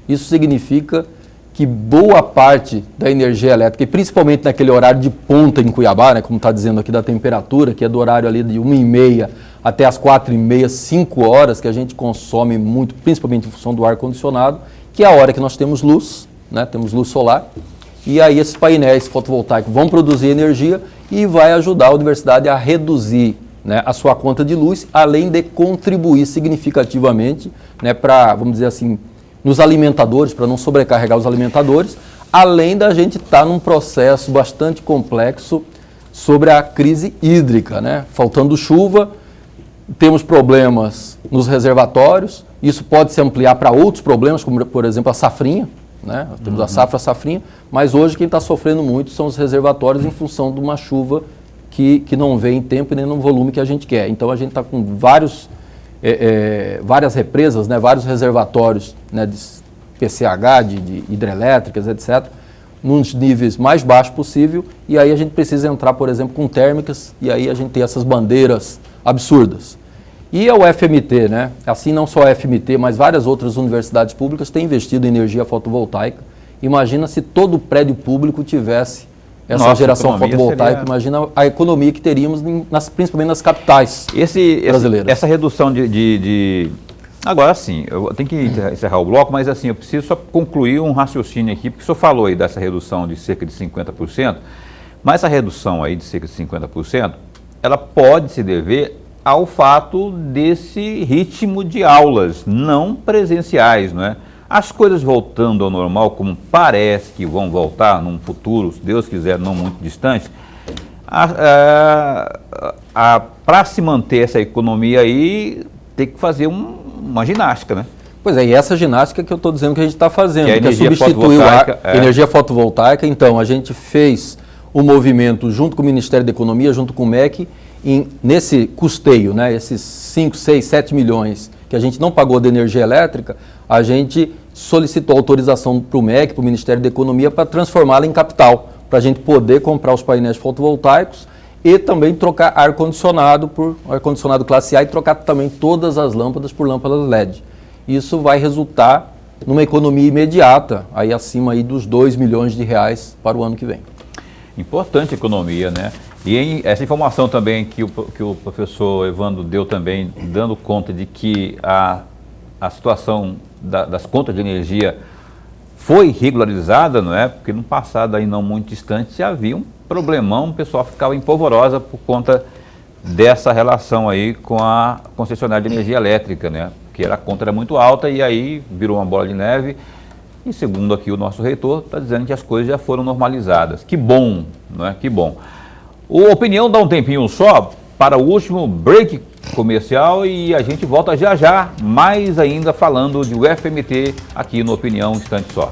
Isso significa que boa parte da energia elétrica, e principalmente naquele horário de ponta em Cuiabá, né, como está dizendo aqui da temperatura, que é do horário ali de 1h30 até as 4h30, 5 horas, que a gente consome muito, principalmente em função do ar-condicionado, que é a hora que nós temos luz, né, temos luz solar, e aí esses painéis fotovoltaicos vão produzir energia e vai ajudar a universidade a reduzir, né, a sua conta de luz, além de contribuir significativamente, né, para, vamos dizer assim, nos alimentadores, para não sobrecarregar os alimentadores, além da gente estar num processo bastante complexo sobre a crise hídrica, né? Faltando chuva, temos problemas nos reservatórios, isso pode se ampliar para outros problemas, como por exemplo a safrinha, né? Temos a safrinha, mas hoje quem está sofrendo muito são os reservatórios em função de uma chuva que não vem em tempo e nem no volume que a gente quer. Então a gente está com várias represas, né? Vários reservatórios, né? De PCH, de hidrelétricas, etc., nos níveis mais baixos possível, e aí a gente precisa entrar, por exemplo, com térmicas, e aí a gente tem essas bandeiras absurdas. E a UFMT, né? Assim, não só a UFMT, mas várias outras universidades públicas têm investido em energia fotovoltaica. Imagina se todo prédio público tivesse essa geração fotovoltaica, imagina a economia que teríamos, principalmente nas capitais brasileiras. Essa redução Agora sim, eu tenho que encerrar o bloco, mas assim, eu preciso só concluir um raciocínio aqui, porque o senhor falou aí dessa redução de cerca de 50%, mas essa redução aí de cerca de 50%, ela pode se dever ao fato desse ritmo de aulas não presenciais, não é? As coisas voltando ao normal, como parece que vão voltar num futuro, se Deus quiser, não muito distante, para se manter essa economia aí, tem que fazer uma ginástica, né? Pois é, e essa ginástica que eu estou dizendo que a gente está fazendo, que é substituir a energia fotovoltaica. Então, a gente fez o movimento junto com o Ministério da Economia, junto com o MEC, nesse custeio, né, esses 5, 6, 7 milhões que a gente não pagou de energia elétrica, a gente solicitou autorização para o MEC, para o Ministério da Economia, para transformá-la em capital, para a gente poder comprar os painéis fotovoltaicos e também trocar ar-condicionado por ar-condicionado classe A e trocar também todas as lâmpadas por lâmpadas LED. Isso vai resultar numa economia imediata, aí acima aí dos 2 milhões de reais para o ano que vem. Importante economia, né? E essa informação também que o professor Evandro deu também, dando conta de que a situação das contas de energia foi regularizada, não é? Porque no passado aí não muito distante já havia um problemão, o pessoal ficava empolvorosa por conta dessa relação aí com a concessionária de energia elétrica, né? Porque a conta era muito alta e aí virou uma bola de neve. E segundo aqui o nosso reitor, está dizendo que as coisas já foram normalizadas. Que bom, não é? Que bom. O Opinião dá um tempinho só para o último break comercial e a gente volta já já, mais ainda falando de UFMT aqui no Opinião, um instante só.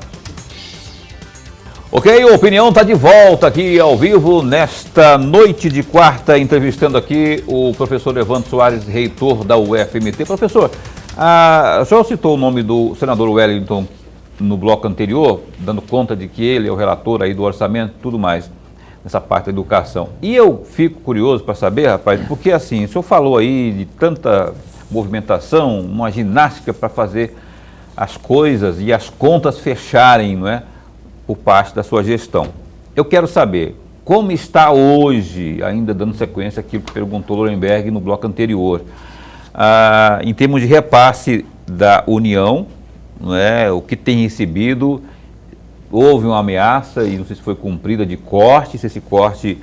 Ok, o Opinião está de volta aqui ao vivo nesta noite de quarta, entrevistando aqui o professor Evandro Soares, reitor da UFMT. Professor, o senhor citou o nome do senador Wellington no bloco anterior, dando conta de que ele é o relator aí do orçamento e tudo mais, nessa parte da educação. E eu fico curioso para saber, rapaz, porque assim, o senhor falou aí de tanta movimentação, uma ginástica para fazer as coisas e as contas fecharem, não é? Por parte da sua gestão. Eu quero saber como está hoje, ainda dando sequência àquilo que perguntou Lorenberg no bloco anterior, em termos de repasse da União, não é? O que tem recebido, houve uma ameaça e não sei se foi cumprida de corte, se esse corte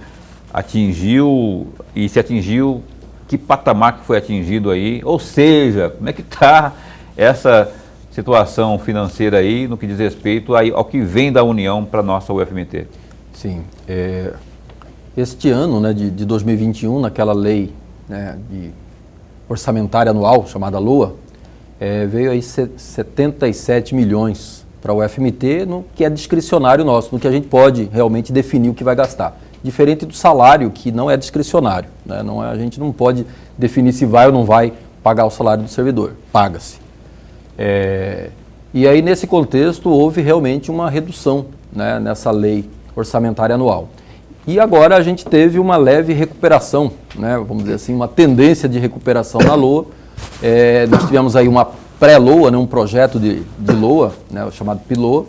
atingiu e se atingiu, que patamar que foi atingido aí, ou seja, como é que está essa situação financeira aí no que diz respeito ao que vem da União para a nossa UFMT? Sim, este ano, né, de 2021, naquela lei, né, de orçamentária anual, chamada LOA, veio aí 77 milhões para o UFMT, no que é discricionário nosso, no que a gente pode realmente definir o que vai gastar. Diferente do salário, que não é discricionário, né? A gente não pode definir se vai ou não vai pagar o salário do servidor, paga-se. E aí, nesse contexto, houve realmente uma redução, né, nessa lei orçamentária anual. E agora a gente teve uma leve recuperação, né, vamos dizer assim, uma tendência de recuperação na LOA. Nós tivemos aí uma pré-LOA, né, um projeto de LOA, né, chamado PILOA,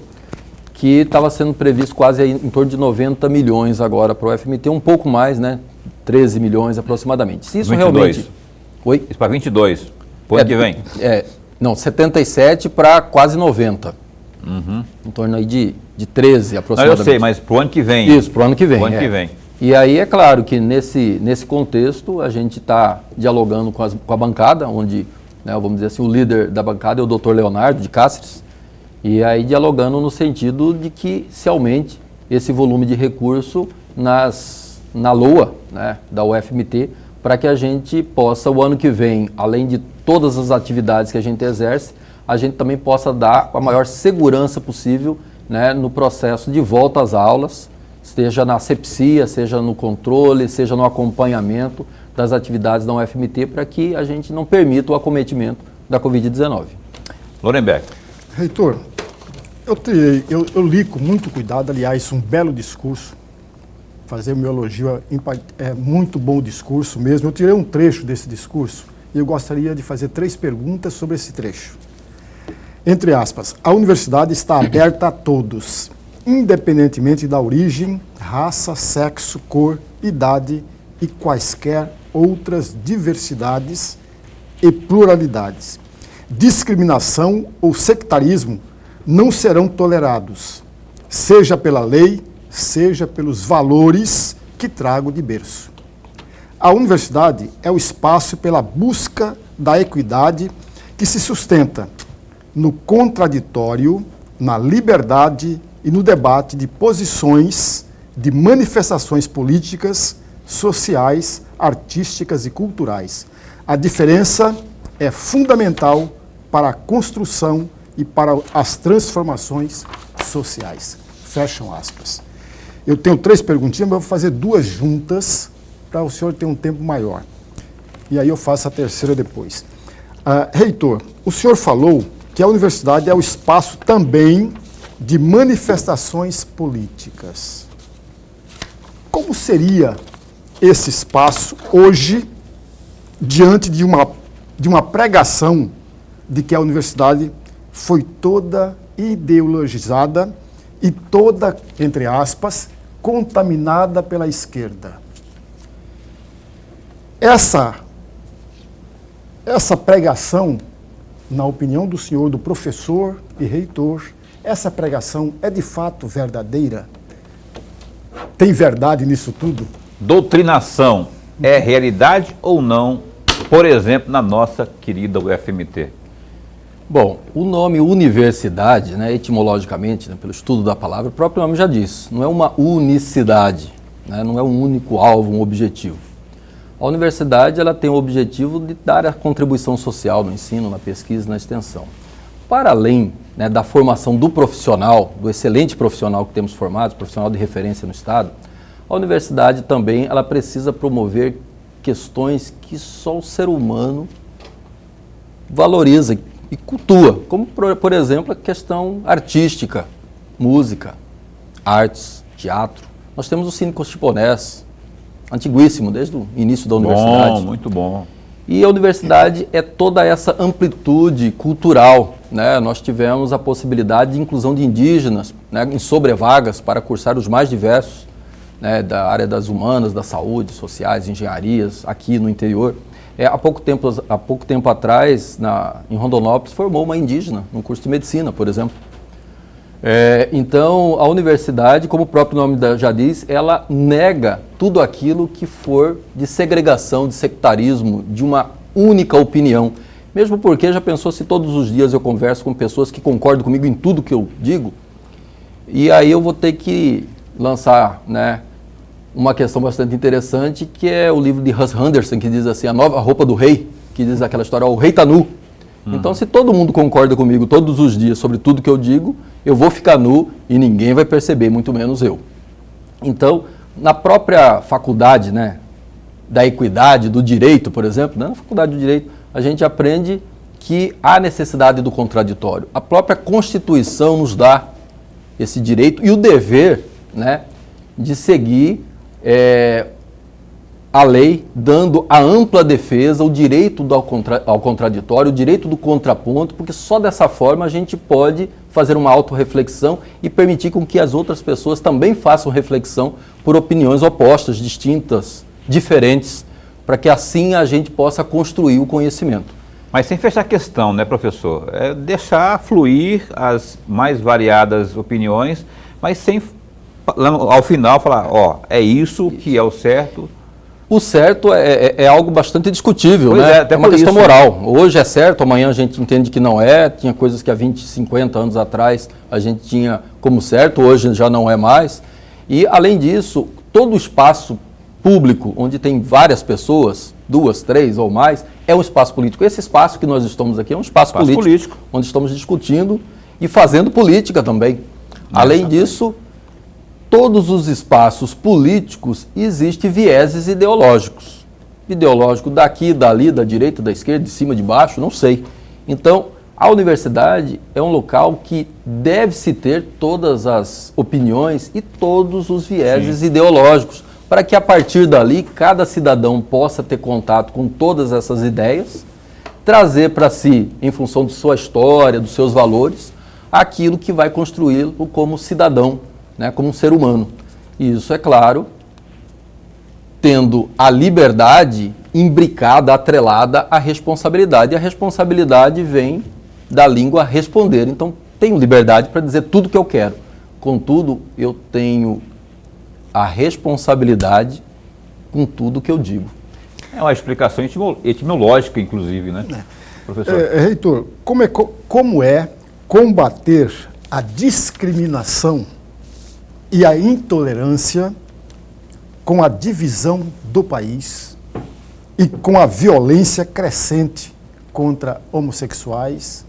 que estava sendo previsto quase aí em torno de 90 milhões agora para o UFMT, um pouco mais, né, 13 milhões aproximadamente. Se isso 22. Realmente... Oi? Isso para 22, por ano que vem? Não, 77 para quase 90. Em torno aí de 13 aproximadamente. Eu sei, mas para o ano que vem. Isso, para o ano que vem. Ano que vem. E aí é claro que nesse contexto a gente está dialogando com a bancada, onde, né, vamos dizer assim, o líder da bancada é o Dr. Leonardo de Cáceres, E aí dialogando no sentido de que se aumente esse volume de recurso na LOA, né, da UFMT, para que a gente possa, o ano que vem, além de todas as atividades que a gente exerce, a gente também possa dar a maior segurança possível, né, no processo de volta às aulas, seja na asepsia, seja no controle, seja no acompanhamento das atividades da UFMT, para que a gente não permita o acometimento da Covid-19. Lorenbeck. Reitor, eu li com muito cuidado, aliás, um belo discurso, fazer o meu elogio, é muito bom o discurso mesmo. Eu tirei um trecho desse discurso e eu gostaria de fazer 3 perguntas sobre esse trecho. Entre aspas, a universidade está aberta a todos, independentemente da origem, raça, sexo, cor, idade e quaisquer outras diversidades e pluralidades. Discriminação ou sectarismo não serão tolerados, seja pela lei, seja pelos valores que trago de berço. A universidade é o espaço pela busca da equidade que se sustenta no contraditório, na liberdade e no debate de posições, de manifestações políticas, sociais, artísticas e culturais. A diferença é fundamental para a construção e para as transformações sociais. Fecham aspas. Eu tenho 3 perguntinhas, mas eu vou fazer 2 juntas para o senhor ter um tempo maior. E aí eu faço a terceira depois. Reitor, o senhor falou que a universidade é o espaço também de manifestações políticas. Como seria esse espaço hoje, diante de uma pregação de que a universidade foi toda ideologizada e toda, entre aspas, contaminada pela esquerda? Essa pregação, na opinião do senhor, do professor e reitor, essa pregação é de fato verdadeira? Tem verdade nisso tudo? Doutrinação é realidade ou não, por exemplo, na nossa querida UFMT? Bom, o nome universidade, né, etimologicamente, né, pelo estudo da palavra, o próprio nome já diz, não é uma unicidade, né, não é um único alvo, um objetivo. A universidade ela tem o objetivo de dar a contribuição social no ensino, na pesquisa e na extensão. Para além, né, da formação do profissional, do excelente profissional que temos formado, profissional de referência no Estado, a universidade também ela precisa promover questões que só o ser humano valoriza e cultua, como, por exemplo, a questão artística, música, artes, teatro. Nós temos o Cine Constiponés, antiguíssimo, desde o início da universidade. Bom, muito bom. E a universidade é toda essa amplitude cultural, né? Nós tivemos a possibilidade de inclusão de indígenas, né, em sobrevagas para cursar os mais diversos, né, da área das humanas, da saúde, sociais, engenharias, aqui no interior. Há pouco tempo atrás, em Rondonópolis, formou uma indígena no curso de medicina, por exemplo. Então, a universidade, como o próprio nome já diz, ela nega tudo aquilo que for de segregação, de sectarismo, de uma única opinião. Mesmo porque já pensou se todos os dias eu converso com pessoas que concordam comigo em tudo que eu digo, e aí eu vou ter que lançar, né, uma questão bastante interessante, que é o livro de Hans Andersen, que diz assim, a nova roupa do rei, que diz aquela história, o rei tá nu. Então, se todo mundo concorda comigo todos os dias sobre tudo que eu digo, eu vou ficar nu e ninguém vai perceber, muito menos eu. Então, na própria faculdade, né, da equidade, do direito, por exemplo, né, na faculdade do direito, a gente aprende que há necessidade do contraditório. A própria Constituição nos dá esse direito e o dever, né, de seguir a lei, dando a ampla defesa, o direito ao contraditório, o direito do contraponto, porque só dessa forma a gente pode fazer uma autorreflexão e permitir com que as outras pessoas também façam reflexão por opiniões opostas, distintas, diferentes, para que assim a gente possa construir o conhecimento. Mas sem fechar a questão, né, professor? É deixar fluir as mais variadas opiniões, mas sem, ao final, falar, ó, é isso que é o certo. O certo é algo bastante discutível, pois né? Até é uma questão isso, moral. Hoje é certo, amanhã a gente entende que não é. Tinha coisas que há 20, 50 anos atrás a gente tinha como certo, hoje já não é mais. E, além disso, todo espaço público onde tem várias pessoas, 2, 3 ou mais, é um espaço político. Esse espaço que nós estamos aqui é um espaço político, onde estamos discutindo e fazendo política também. Além disso, todos os espaços políticos existem vieses ideológicos. Ideológico daqui, dali, da direita, da esquerda, de cima, de baixo, não sei. Então, a universidade é um local que deve-se ter todas as opiniões e todos os vieses ideológicos, para que a partir dali cada cidadão possa ter contato com todas essas ideias, trazer para si, em função de sua história, dos seus valores, aquilo que vai construí-lo como cidadão, né, como um ser humano. E isso, é claro, tendo a liberdade imbricada, atrelada à responsabilidade. E a responsabilidade vem da língua responder. Então, tenho liberdade para dizer tudo o que eu quero. Contudo, eu tenho a responsabilidade com tudo que eu digo. É uma explicação etimológica, inclusive, né, professor? Reitor, como é combater a discriminação e a intolerância com a divisão do país e com a violência crescente contra homossexuais,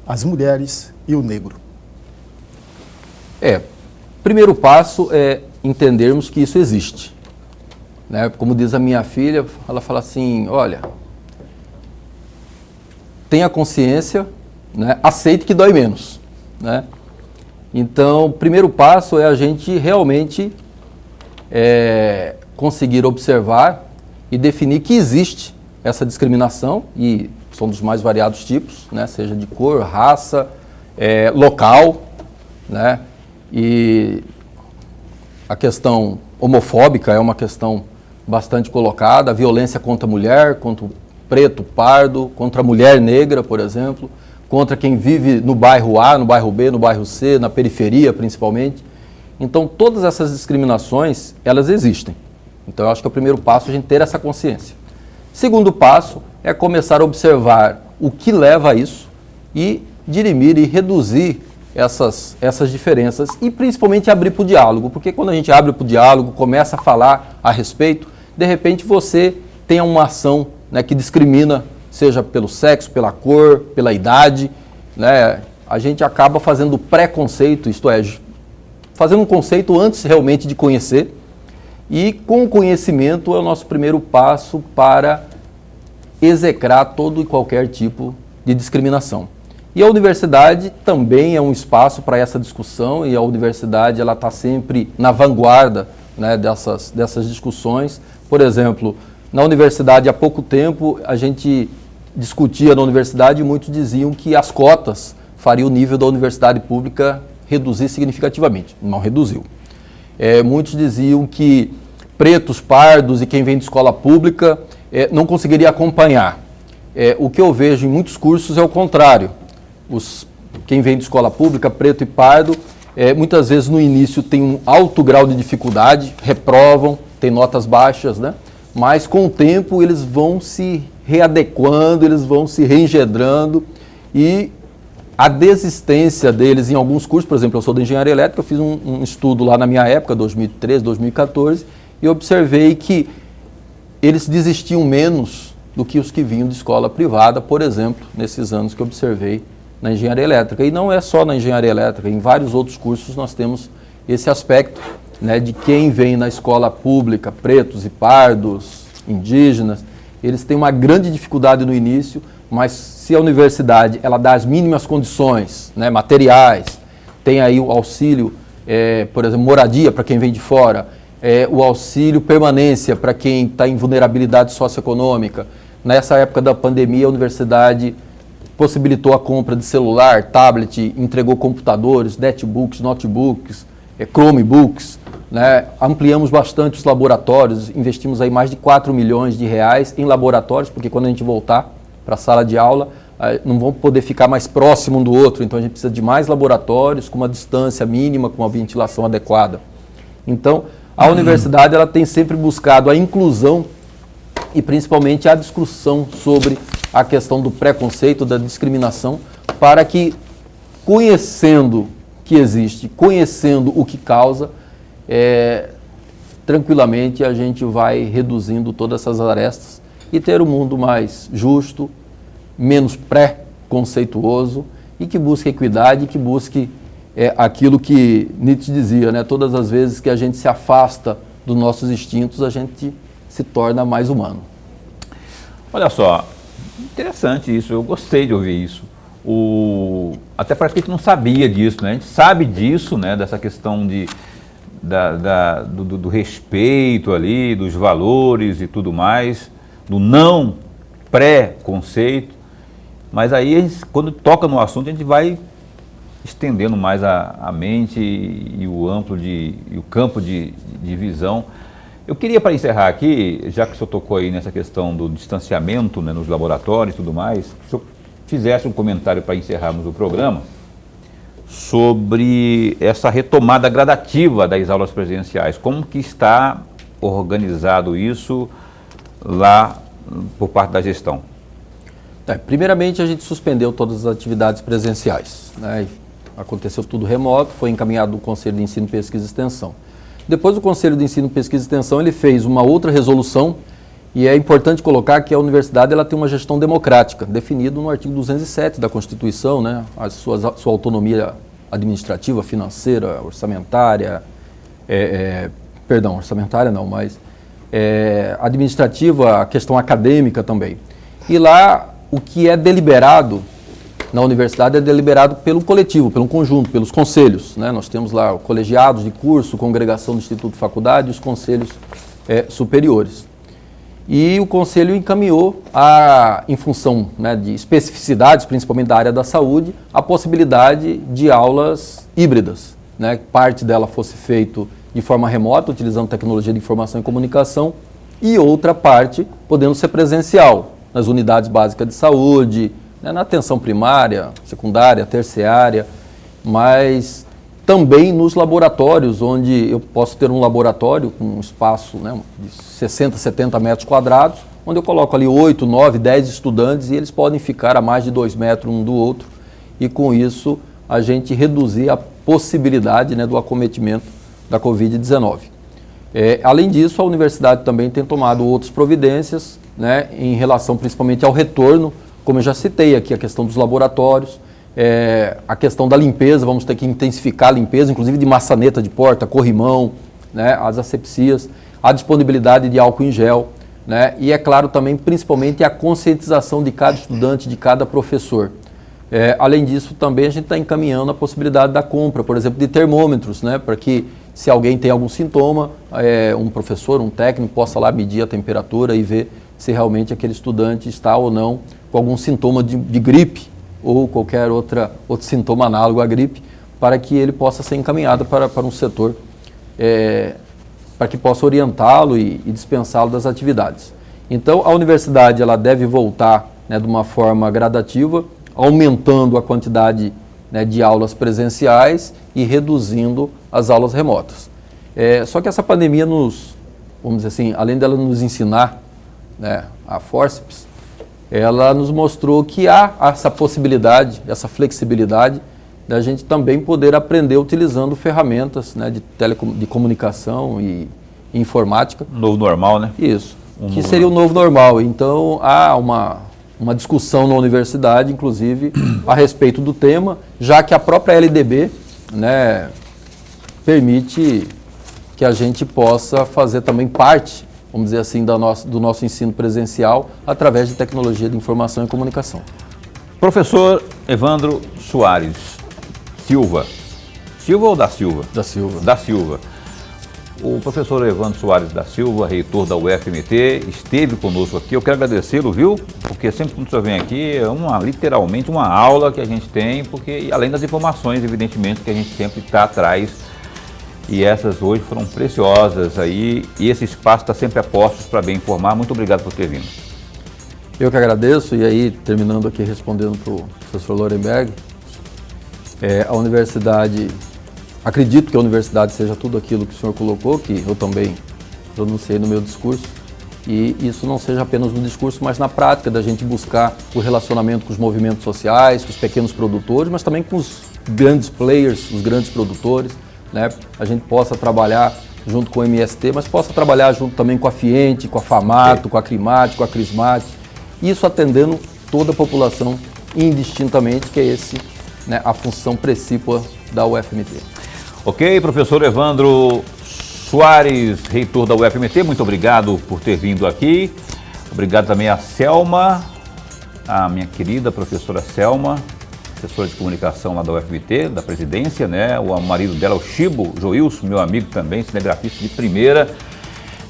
as mulheres e o negro? Primeiro passo é entendermos que isso existe. Né? Como diz a minha filha, ela fala assim, olha, tenha consciência, né? Aceite que dói menos. Né? Então, o primeiro passo é a gente realmente conseguir observar e definir que existe essa discriminação, e são dos mais variados tipos, né? Seja de cor, raça, local, né? E a questão homofóbica é uma questão bastante colocada, a violência contra a mulher, contra o preto, pardo, contra a mulher negra, por exemplo, contra quem vive no bairro A, no bairro B, no bairro C, na periferia principalmente. Então, todas essas discriminações, elas existem. Então, eu acho que é o primeiro passo a gente ter essa consciência. Segundo passo é começar a observar o que leva a isso e dirimir e reduzir essas diferenças e principalmente abrir para o diálogo, porque quando a gente abre para o diálogo, começa a falar a respeito, de repente você tem uma ação, né, que discrimina, seja pelo sexo, pela cor, pela idade, né? A gente acaba fazendo preconceito, isto é, fazendo um conceito antes realmente de conhecer, e com o conhecimento é o nosso primeiro passo para execrar todo e qualquer tipo de discriminação. E a universidade também é um espaço para essa discussão, e a universidade ela está sempre na vanguarda, né, dessas discussões. Por exemplo, na universidade há pouco tempo a gente discutia na universidade e muitos diziam que as cotas fariam o nível da universidade pública reduzir significativamente. Não reduziu. Muitos diziam que pretos, pardos e quem vem de escola pública não conseguiria acompanhar. O que eu vejo em muitos cursos é o contrário. Quem vem de escola pública, preto e pardo, muitas vezes no início tem um alto grau de dificuldade, reprovam, tem notas baixas, né? Mas com o tempo eles vão se readequando, eles vão se reengendrando, e a desistência deles em alguns cursos, por exemplo, eu sou da engenharia elétrica, eu fiz um estudo lá na minha época, 2013, 2014, e observei que eles desistiam menos do que os que vinham de escola privada, por exemplo, nesses anos que eu observei na engenharia elétrica. E não é só na engenharia elétrica, em vários outros cursos nós temos esse aspecto, né, de quem vem na escola pública, pretos e pardos, indígenas, eles têm uma grande dificuldade no início, mas se a universidade ela dá as mínimas condições, né, materiais, tem aí o auxílio, por exemplo, moradia para quem vem de fora, o auxílio permanência para quem está em vulnerabilidade socioeconômica. Nessa época da pandemia, a universidade possibilitou a compra de celular, tablet, entregou computadores, netbooks, notebooks, Chromebooks, né? Ampliamos bastante os laboratórios, investimos aí mais de 4 milhões de reais em laboratórios, porque quando a gente voltar para a sala de aula, não vão poder ficar mais próximo um do outro, então a gente precisa de mais laboratórios, com uma distância mínima, com uma ventilação adequada. Então, a universidade ela tem sempre buscado a inclusão e principalmente a discussão sobre a questão do preconceito, da discriminação, para que, conhecendo que existe, conhecendo o que causa, tranquilamente a gente vai reduzindo todas essas arestas e ter um mundo mais justo, menos preconceituoso e que busque equidade, que busque aquilo que Nietzsche dizia, né? Todas as vezes que a gente se afasta dos nossos instintos, a gente se torna mais humano. Olha só, interessante isso, eu gostei de ouvir isso. Até parece que a gente não sabia disso, né? A gente sabe disso, né? Dessa questão do respeito ali, dos valores e tudo mais, do não pré-conceito, mas aí quando toca no assunto a gente vai estendendo mais a mente e o campo de visão. Eu queria, para encerrar aqui, já que o senhor tocou aí nessa questão do distanciamento, né, nos laboratórios e tudo mais, que o senhor fizesse um comentário para encerrarmos o programa sobre essa retomada gradativa das aulas presenciais. Como que está organizado isso lá por parte da gestão? Primeiramente, a gente suspendeu todas as atividades presenciais, né? Aconteceu tudo remoto, foi encaminhado do Conselho de Ensino, Pesquisa e Extensão. Depois o Conselho de Ensino, Pesquisa e Extensão ele fez uma outra resolução e é importante colocar que a universidade ela tem uma gestão democrática, definido no artigo 207 da Constituição, né? Sua autonomia administrativa, financeira, orçamentária, orçamentária não, mas administrativa, a questão acadêmica também. E lá o que é deliberado na universidade é deliberado pelo coletivo, pelo conjunto, pelos conselhos, né? Nós temos lá colegiados de curso, congregação do Instituto de Faculdade e os conselhos superiores. E o conselho encaminhou, em função, né, de especificidades, principalmente da área da saúde, a possibilidade de aulas híbridas, né? Parte dela fosse feito de forma remota, utilizando tecnologia de informação e comunicação, e outra parte podendo ser presencial, nas unidades básicas de saúde, né, na atenção primária, secundária, terciária, mas também nos laboratórios, onde eu posso ter um laboratório com um espaço, né, de 60, 70 metros quadrados, onde eu coloco ali 8, 9, 10 estudantes e eles podem ficar a mais de 2 metros um do outro e com isso a gente reduzir a possibilidade, né, do acometimento da Covid-19. Além disso, a universidade também tem tomado outras providências, né, em relação principalmente ao retorno, como eu já citei aqui, a questão dos laboratórios, a questão da limpeza, vamos ter que intensificar a limpeza, inclusive de maçaneta de porta, corrimão, né, as asepsias, a disponibilidade de álcool em gel, né, e é claro também, principalmente, a conscientização de cada estudante, de cada professor. Além disso, também a gente está encaminhando a possibilidade da compra, por exemplo, de termômetros, né, para que, se alguém tem algum sintoma, um professor, um técnico, possa lá medir a temperatura e ver se realmente aquele estudante está ou não com algum sintoma de gripe ou qualquer outro sintoma análogo à gripe, para que ele possa ser encaminhado para um setor, para que possa orientá-lo e dispensá-lo das atividades. Então, a universidade ela deve voltar, né, de uma forma gradativa, aumentando a quantidade, né, de aulas presenciais e reduzindo as aulas remotas. Só que essa pandemia vamos dizer assim, além dela nos ensinar, né, a forceps, ela nos mostrou que há essa possibilidade, essa flexibilidade da gente também poder aprender utilizando ferramentas, né, de comunicação e informática. Novo normal, né? Isso, que seria o novo normal. Então, há uma discussão na universidade, inclusive, a respeito do tema, já que a própria LDB, né, permite que a gente possa fazer também parte, vamos dizer assim, do nosso ensino presencial através de tecnologia de informação e comunicação. Professor Evandro Soares Silva. Silva ou da Silva? Da Silva. Da Silva. O professor Evandro Soares da Silva, reitor da UFMT, esteve conosco aqui. Eu quero agradecê-lo, viu? Porque sempre que o senhor vem aqui, é literalmente uma aula que a gente tem, porque além das informações, evidentemente, que a gente sempre está atrás. E essas hoje foram preciosas aí, e esse espaço está sempre a postos para bem informar. Muito obrigado por ter vindo. Eu que agradeço, e aí, terminando aqui, respondendo para o professor Lorenberg, a universidade, acredito que a universidade seja tudo aquilo que o senhor colocou, que eu também pronunciei no meu discurso, e isso não seja apenas no discurso, mas na prática, da gente buscar o relacionamento com os movimentos sociais, com os pequenos produtores, mas também com os grandes players, os grandes produtores, né? A gente possa trabalhar junto com o MST, mas possa trabalhar junto também com a Fiente, com a Famato, com a Crimate, com a Crismate, isso atendendo toda a população indistintamente, que é esse, né, a função precípua da UFMT. Ok, professor Evandro Soares, reitor da UFMT, muito obrigado por ter vindo aqui. Obrigado também a Selma, a minha querida professora Selma, assessora de comunicação lá da UFMT, da presidência, né? O marido dela, o Chibo Joilson, meu amigo também, cinegrafista de primeira.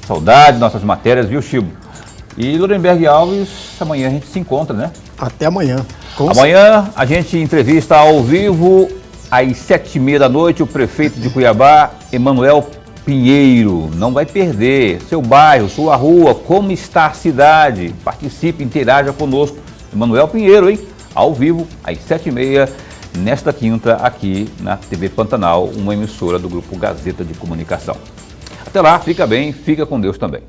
Saudade, nossas matérias, viu, Chibo? E Lurenberg Alves, amanhã a gente se encontra, né? Até amanhã. Amanhã a gente entrevista ao vivo, às 7h30 da noite, o prefeito de Cuiabá, Emanuel Pinheiro. Não vai perder. Seu bairro, sua rua, como está a cidade? Participe, interaja conosco. Emanuel Pinheiro, hein? Ao vivo, às 7h30, nesta quinta, aqui na TV Pantanal, uma emissora do Grupo Gazeta de Comunicação. Até lá, fica bem, fica com Deus também.